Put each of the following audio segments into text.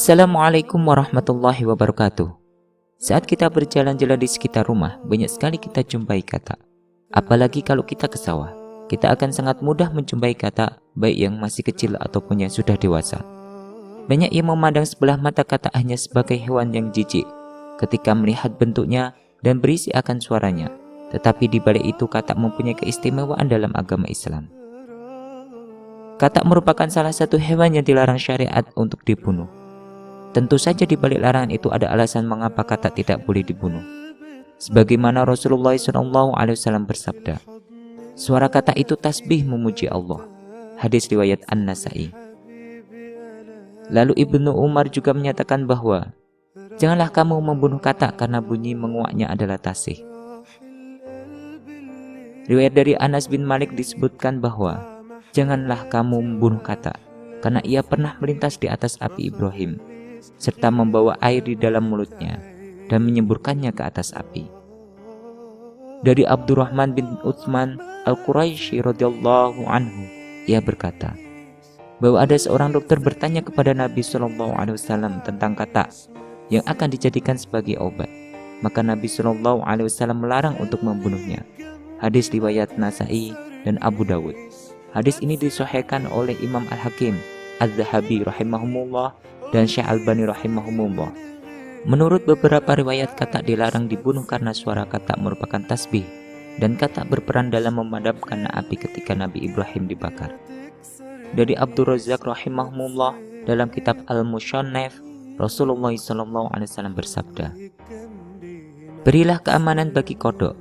Assalamualaikum warahmatullahi wabarakatuh. Saat kita berjalan-jalan di sekitar rumah, banyak sekali kita jumpai kata. Apalagi kalau kita ke sawah, kita akan sangat mudah menjumpai kata, baik yang masih kecil ataupun yang sudah dewasa. Banyak yang memandang sebelah mata kata hanya sebagai hewan yang jijik ketika melihat bentuknya dan berisi akan suaranya. Tetapi di balik itu kata mempunyai keistimewaan dalam agama Islam. Kata merupakan salah satu hewan yang dilarang syariat untuk dibunuh. Tentu saja di balik larangan itu ada alasan mengapa kata tidak boleh dibunuh. Sebagaimana Rasulullah SAW bersabda, suara kata itu tasbih memuji Allah. Hadis riwayat An-Nasa'i. Lalu Ibnu Umar juga menyatakan bahwa janganlah kamu membunuh kata karena bunyi menguaknya adalah tasbih. Riwayat dari Anas bin Malik disebutkan bahwa janganlah kamu membunuh kata karena ia pernah melintas di atas api Ibrahim serta membawa air di dalam mulutnya dan menyemburkannya ke atas api. Dari Abdurrahman bin Utsman Al-Quraisy radhiyallahu anhu, ia berkata bahwa ada seorang dokter bertanya kepada Nabi SAW tentang kata yang akan dijadikan sebagai obat. Maka Nabi SAW melarang untuk membunuhnya. Hadis riwayat Nasa'i dan Abu Dawud. Hadis ini disahihkan oleh Imam Al-Hakim, Az-Zahabi rahimahumullah dan Syekh Albani rahimahumullah. Menurut beberapa riwayat, kata dilarang dibunuh karena suara kata merupakan tasbih dan kata berperan dalam memadamkan api ketika Nabi Ibrahim dibakar. Dari Abdul Razak rahimahumullah dalam kitab Al-Mushannaf, Rasulullah SAW bersabda, berilah keamanan bagi kodok,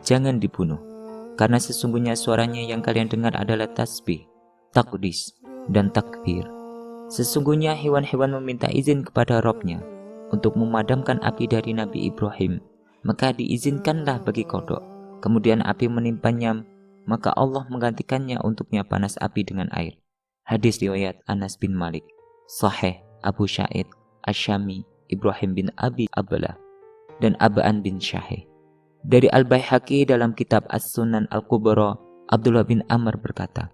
jangan dibunuh, karena sesungguhnya suaranya yang kalian dengar adalah tasbih, takdis, dan takbir. Sesungguhnya hewan-hewan meminta izin kepada Rabb-nya untuk memadamkan api dari Nabi Ibrahim, maka diizinkanlah bagi kodok. Kemudian api menimpanya, maka Allah menggantikannya untuknya panas api dengan air. Hadis riwayat Anas bin Malik, Sahih Abu Sa'id Asy-Syami, Ibrahim bin Abi Ablah, dan Abaan bin Syahih. Dari Al-Baihaqi dalam kitab As-Sunan Al-Kubra, Abdullah bin Amr berkata,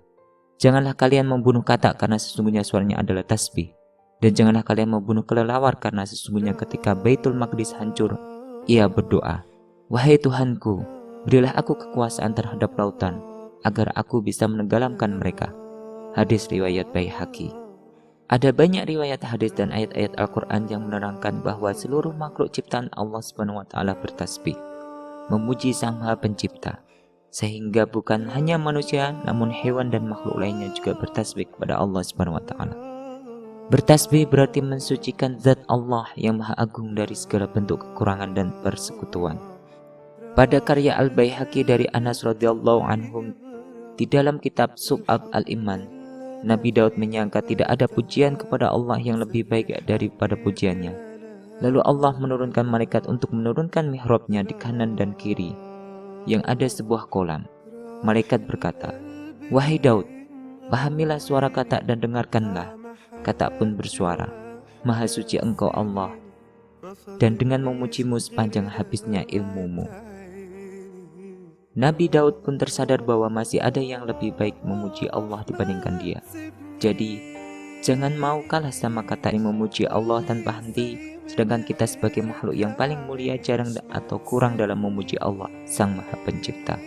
janganlah kalian membunuh kata karena sesungguhnya suaranya adalah tasbih. Dan janganlah kalian membunuh kelelawar karena sesungguhnya ketika Baitul Maqdis hancur, ia berdoa, wahai Tuhanku, berilah aku kekuasaan terhadap lautan, agar aku bisa menenggelamkan mereka. Hadis riwayat Baihaqi. Ada banyak riwayat hadis dan ayat-ayat Al-Quran yang menerangkan bahwa seluruh makhluk ciptaan Allah SWT bertasbih, memuji Sang Maha Pencipta. Sehingga bukan hanya manusia, namun hewan dan makhluk lainnya juga bertasbih kepada Allah SWT. Bertasbih berarti mensucikan zat Allah yang maha agung dari segala bentuk kekurangan dan persekutuan. Pada karya Al-Baihaqi dari Anas radhiyallahu anhu, di dalam kitab Sub'ab Al-Iman, Nabi Daud menyangka tidak ada pujian kepada Allah yang lebih baik daripada pujiannya. Lalu Allah menurunkan malaikat untuk menurunkan mihrabnya di kanan dan kiri, yang ada sebuah kolam. Malaikat berkata, wahai Daud, pahamilah suara kata dan dengarkanlah. Kata pun bersuara, maha suci engkau Allah, dan dengan memujimu sepanjang habisnya ilmumu. Nabi Daud pun tersadar bahwa masih ada yang lebih baik memuji Allah dibandingkan dia. Jadi, jangan mau kalah sama kata yang memuji Allah tanpa henti, sedangkan kita sebagai makhluk yang paling mulia jarang atau kurang dalam memuji Allah, Sang Maha Pencipta.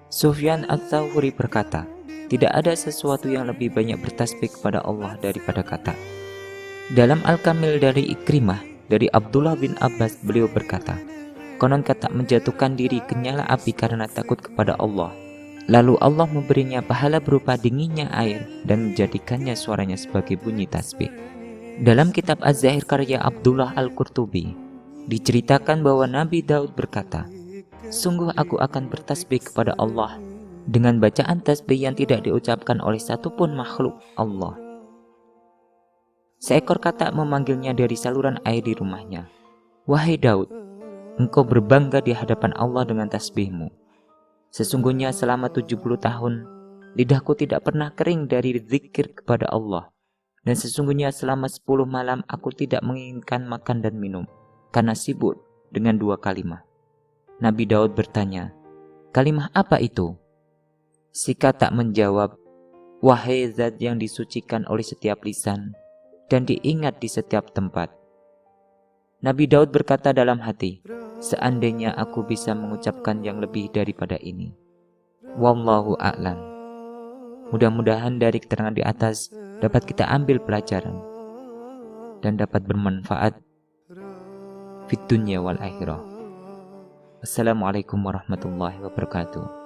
Sufyan Ats-Tsauri berkata, tidak ada sesuatu yang lebih banyak bertasbih kepada Allah daripada kata. Dalam Al-Kamil dari Ikrimah, dari Abdullah bin Abbas, beliau berkata, konon kata menjatuhkan diri ke nyala api karena takut kepada Allah. Lalu Allah memberinya pahala berupa dinginnya air dan menjadikannya suaranya sebagai bunyi tasbih. Dalam kitab Az-Zahir karya Abdullah Al-Qurtubi, diceritakan bahwa Nabi Daud berkata, sungguh aku akan bertasbih kepada Allah dengan bacaan tasbih yang tidak diucapkan oleh satupun makhluk Allah. Seekor katak memanggilnya dari saluran air di rumahnya. Wahai Daud, engkau berbangga di hadapan Allah dengan tasbihmu. Sesungguhnya selama 70 tahun, lidahku tidak pernah kering dari zikir kepada Allah. Dan sesungguhnya selama 10 malam aku tidak menginginkan makan dan minum, karena sibuk dengan 2 kalimah. Nabi Daud bertanya, kalimah apa itu? Si katak menjawab, wahai zat yang disucikan oleh setiap lisan, dan diingat di setiap tempat. Nabi Daud berkata dalam hati, seandainya aku bisa mengucapkan yang lebih daripada ini. Wallahu a'lam. Mudah-mudahan dari keterangan di atas dapat kita ambil pelajaran dan dapat bermanfaat fid dunya wal akhirah. Assalamualaikum warahmatullahi wabarakatuh.